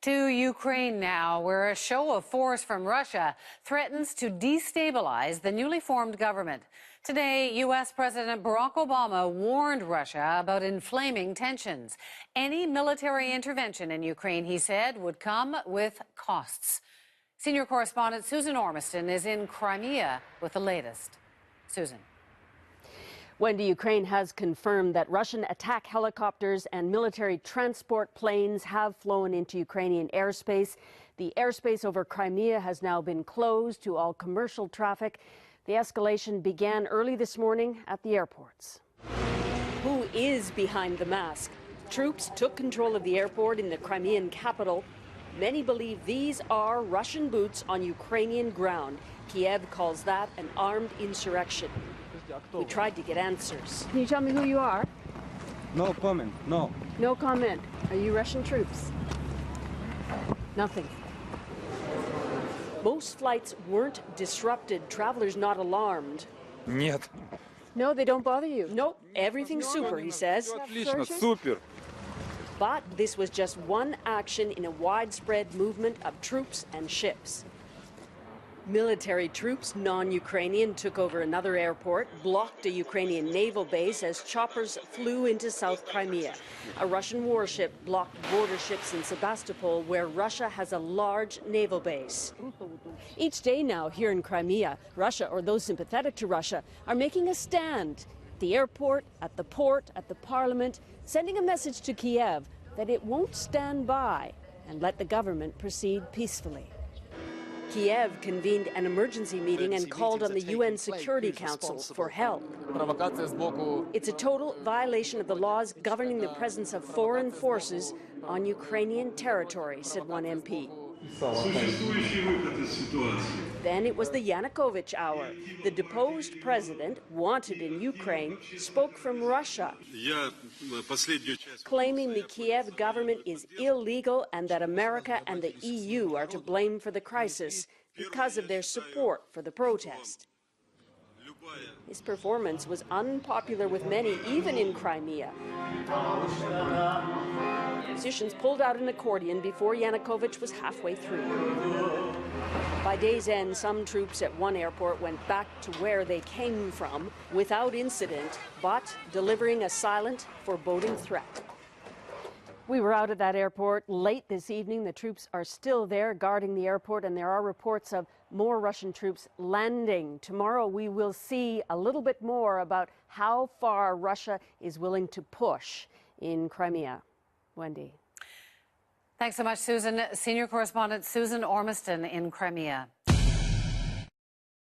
To Ukraine now, where a show of force from Russia threatens to destabilize the newly formed government. Today, U.S. President Barack Obama warned Russia about inflaming tensions. Any military intervention in Ukraine, he said, would come with costs. Senior correspondent Susan Ormiston is in Crimea with the latest. Susan. Wendy, Ukraine has confirmed that Russian attack helicopters and military transport planes have flown into Ukrainian airspace. The airspace over Crimea has now been closed to all commercial traffic. The escalation began early this morning at the airports. Who is behind the mask? Troops took control of the airport in the Crimean capital. Many believe these are Russian boots on Ukrainian ground. Kiev calls that an armed insurrection. We tried to get answers. Can you tell me who you are? No comment, no. No comment. Are you Russian troops? Nothing. Most flights weren't disrupted. Travelers not alarmed. Нет. No, they don't bother you. Nope, everything's super, he says. Отлично, супер. But this was just one action in a widespread movement of troops and ships. Military troops, non-Ukrainian, took over another airport, blocked a Ukrainian naval base as choppers flew into South Crimea. A Russian warship blocked border ships in Sebastopol, where Russia has a large naval base. Each day now here in Crimea, Russia, or those sympathetic to Russia, are making a stand at the airport, at the port, at the parliament, sending a message to Kiev that it won't stand by and let the government proceed peacefully. Kiev convened an emergency meeting and called on the UN Security Council for help. It's a total violation of the laws governing the presence of foreign forces on Ukrainian territory, said one MP. Then it was the Yanukovych hour. The deposed president, wanted in Ukraine, spoke from Russia, claiming the Kiev government is illegal and that America and the EU are to blame for the crisis because of their support for the protest. His performance was unpopular with many, even in Crimea. Musicians pulled out an accordion before Yanukovych was halfway through. By day's end, some troops at one airport went back to where they came from without incident, but delivering a silent, foreboding threat. We were out at that airport late this evening. The troops are still there guarding the airport, and there are reports of more Russian troops landing. Tomorrow we will see a little bit more about how far Russia is willing to push in Crimea. Wendy. Thanks so much, Susan. Senior correspondent Susan Ormiston in Crimea.